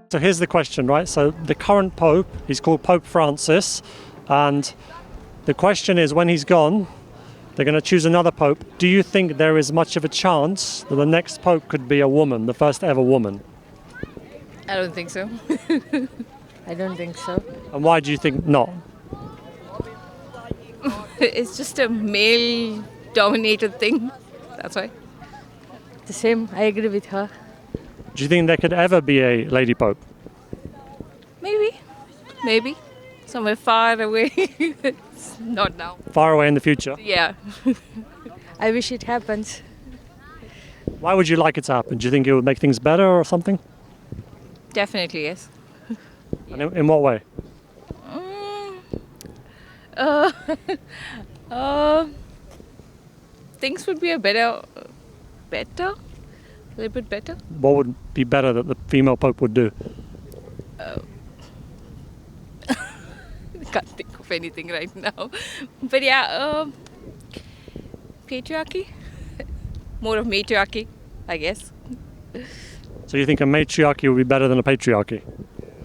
So here's the question, right? So the current Pope, he's called Pope Francis, and the question is, when he's gone, they're going to choose another Pope. Do you think there is much of a chance that the next Pope could be a woman, the first ever woman? I don't think so. I don't think so. And why do you think not? It's just a male-dominated thing. That's why. The same, I agree with her. Do you think there could ever be a lady Pope? Maybe. Somewhere far away. Not now. Far away in the future? Yeah. I wish it happens. Why would you like it to happen? Do you think it would make things better or something? Definitely, yes. And in what way? Things would be a little bit better. What would be better that the female Pope would do? I can't think of anything right now. But yeah, patriarchy. More of matriarchy, I guess. So you think a matriarchy would be better than a patriarchy?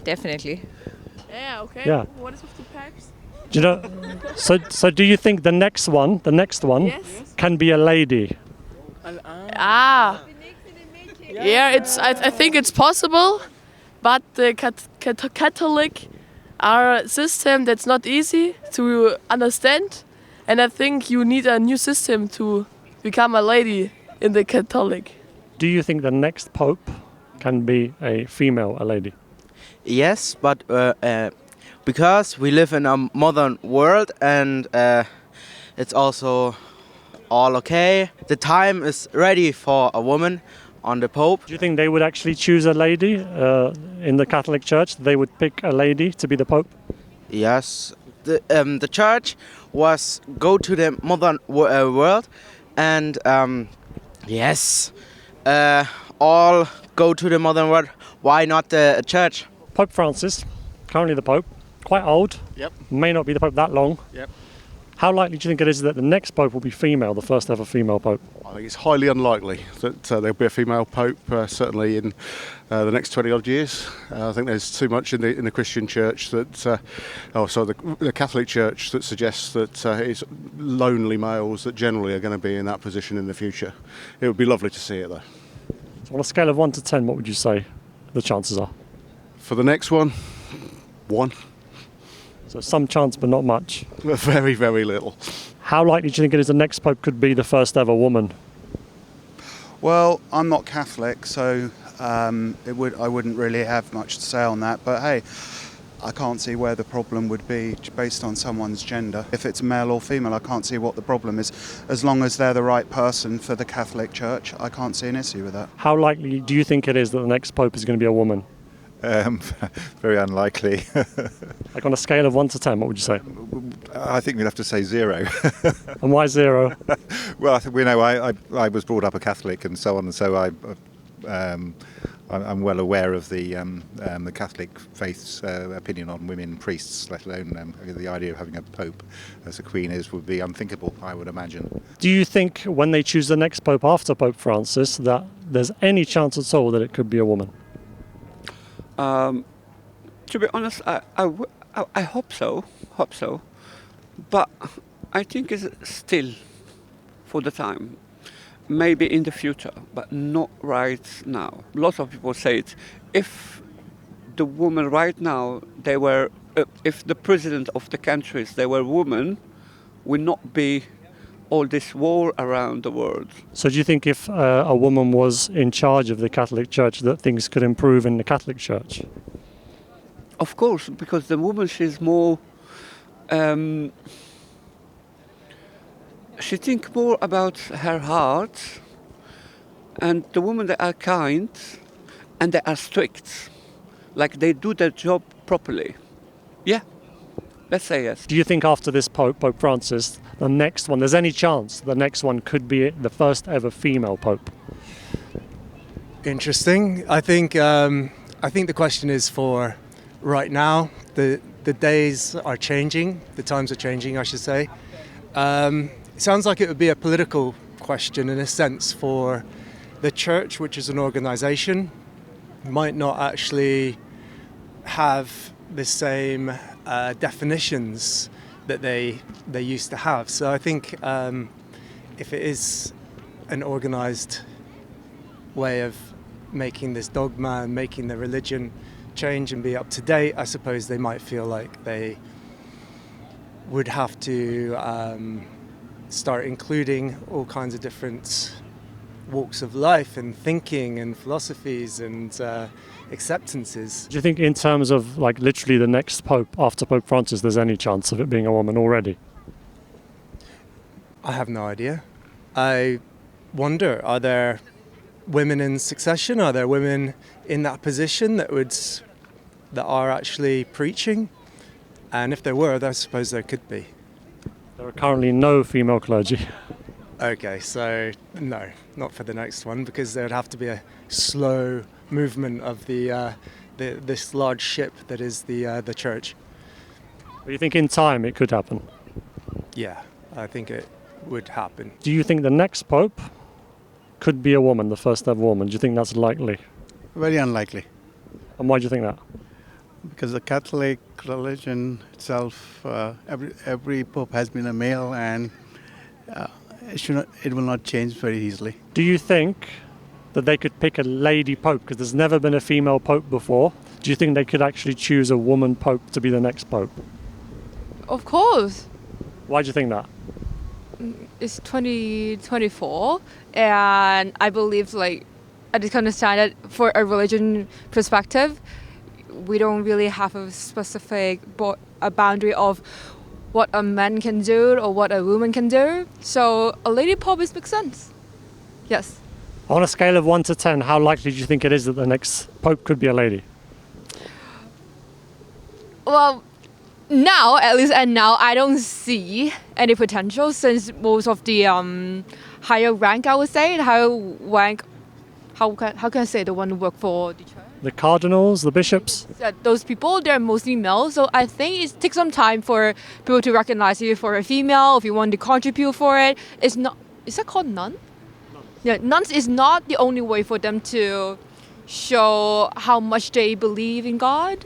Definitely. Yeah, okay. Yeah. What is with the packs? Do you know? So do you think the next one Yes. can be a lady? Ah. Yeah, I think it's possible, but the Catholic are a system that's not easy to understand, and I think you need a new system to become a lady in the Catholic. Do you think the next Pope can be a female, a lady? Yes, but because we live in a modern world and it's also all okay. The time is ready for a woman on the Pope. Do you think they would actually choose a lady in the Catholic Church? They would pick a lady to be the Pope? Yes, the church was go to the modern world and yes, all go to the modern world. Why not the church? Pope Francis, currently the Pope, quite old. Yep. May not be the Pope that long. Yep. How likely do you think it is that the next Pope will be female, the first ever female Pope? I think it's highly unlikely that there'll be a female Pope, certainly in the next 20 odd years. I think there's too much in the Christian Church that, the Catholic Church that suggests that it's lonely males that generally are going to be in that position in the future. It would be lovely to see it though. So on a scale of 1 to 10, what would you say the chances are? For the next one, 1. So some chance, but not much. Very, very little. How likely do you think it is the next Pope could be the first ever woman? Well, I'm not Catholic, so I wouldn't really have much to say on that. But hey, I can't see where the problem would be based on someone's gender. If it's male or female, I can't see what the problem is. As long as they're the right person for the Catholic Church, I can't see an issue with that. How likely do you think it is that the next Pope is going to be a woman? Very unlikely. Like on a scale of 1 to 10, what would you say? I think we'd have to say 0. And why 0? Well, I think we know I was brought up a Catholic and so on, and so I'm well aware of the Catholic faith's opinion on women priests, let alone the idea of having a Pope as a Queen would be unthinkable, I would imagine. Do you think when they choose the next Pope after Pope Francis that there's any chance at all that it could be a woman? To be honest, I hope so, but I think it's still for the time. Maybe in the future, but not right now. Lots of people say it. If the women right now, if the president of the countries, they were women, would not be all this war around the world. So do you think if a woman was in charge of the Catholic Church that things could improve in the Catholic Church? Of course, because the woman, she's more... she thinks more about her heart, and the women, they are kind and they are strict. Like they do their job properly. Yeah, let's say yes. Do you think after this Pope, Pope Francis, the next one, there's any chance the next one could be the first ever female Pope? Interesting. I think the question is for right now. The days are changing, the times are changing, I should say. It sounds like it would be a political question in a sense for the church, which is an organisation, might not actually have the same definitions that they used to have. So I think if it is an organised way of making this dogma and making the religion change and be up to date, I suppose they might feel like they would have to start including all kinds of different walks of life and thinking and philosophies and acceptances. Do you think in terms of like literally the next Pope after Pope Francis, there's any chance of it being a woman already? I have no idea. I wonder, are there women in succession? Are there women in that position that are actually preaching? And if there were, I suppose there could be. There are currently no female clergy. Okay, so no, not for the next one, because there would have to be a slow movement of this large ship that is the church. But you think in time it could happen? Yeah, I think it would happen. Do you think the next Pope could be a woman, the first ever woman? Do you think that's likely? Very unlikely. And why do you think that? Because the Catholic religion itself, every pope has been a male, and it will not change very easily. Do you think that they could pick a lady pope? Because there's never been a female pope before. Do you think they could actually choose a woman pope to be the next pope? Of course. Why do you think that? It's 2024, and I believe, like, I just understand that for a religion perspective, we don't really have a specific a boundary of what a man can do or what a woman can do. So a lady pope makes sense. Yes. On a scale of 1 to 10, how likely do you think it is that the next pope could be a lady? Well, now, at least, and now, I don't see any potential, since most of the higher rank, I would say, how can I say, the one who work for the church? The cardinals, the bishops? Those people, they're mostly male, so I think it takes some time for people to recognize you for a female, if you want to contribute for it. It's not, is that called nun? Yeah, nuns is not the only way for them to show how much they believe in God.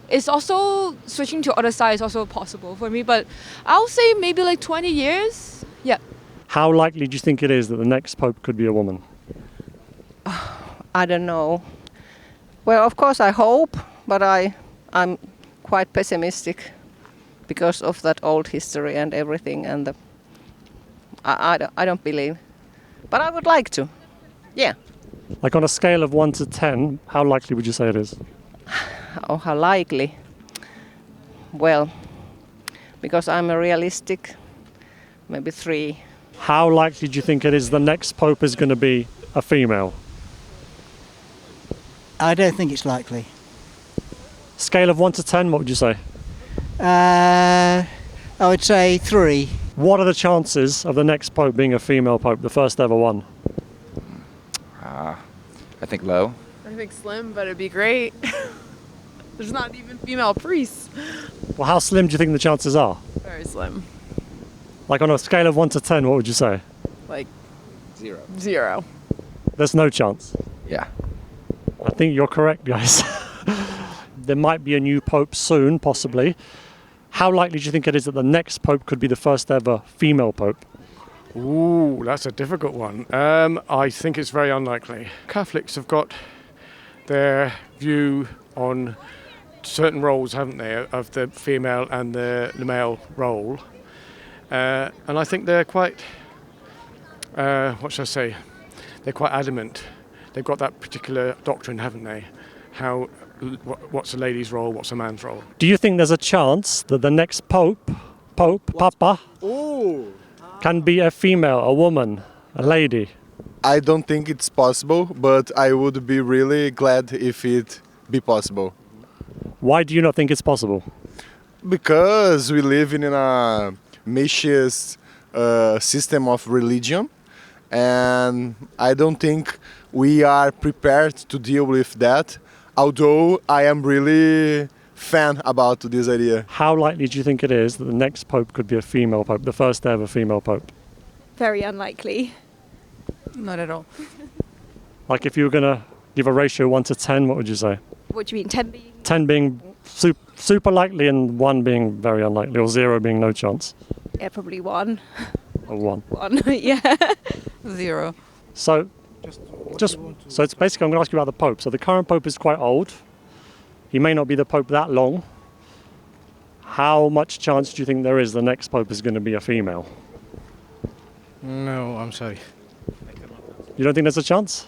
It's also, switching to other side is also possible for me, but I'll say maybe like 20 years. Yeah. How likely do you think it is that the next pope could be a woman? I don't know. Well, of course I hope, but I'm quite pessimistic because of that old history and everything, and I don't believe. But I would like to. Yeah. Like on a scale of 1 to 10, how likely would you say it is? Oh, how likely? Well, because I'm a realistic, maybe 3. How likely do you think it is the next pope is going to be a female? I don't think it's likely. Scale of 1 to 10, what would you say? I would say 3. What are the chances of the next pope being a female pope, the first ever one? I think low. I think slim, but it'd be great. There's not even female priests. Well, how slim do you think the chances are? Very slim. Like on a scale of 1 to 10, what would you say? Like 0. There's no chance. Yeah. I think you're correct, guys. There might be a new pope soon, possibly. How likely do you think it is that the next pope could be the first ever female pope? Ooh, that's a difficult one. I think it's very unlikely. Catholics have got their view on certain roles, haven't they, of the female and the male role. And I think they're quite, what should I say, they're quite adamant. They've got that particular doctrine, haven't they? What's a lady's role, what's a man's role. Do you think there's a chance that the next Papa, can be a female, a woman, a lady? I don't think it's possible, but I would be really glad if it be possible. Why do you not think it's possible? Because we live in a mischievous system of religion, and I don't think we are prepared to deal with that, although I am really fan about this idea. How likely do you think it is that the next pope could be a female pope, the first ever female pope? Very unlikely. Not at all. Like if you were going to give a ratio 1 to 10, what would you say? What do you mean, 10 being 10 being super likely and 1 being very unlikely, or 0 being no chance? Yeah, probably 1. Or 1. 1, yeah. 0. So, so it's basically, I'm going to ask you about the Pope. So the current Pope is quite old. He may not be the Pope that long. How much chance do you think there is the next Pope is going to be a female? No, I'm sorry. You don't think there's a chance?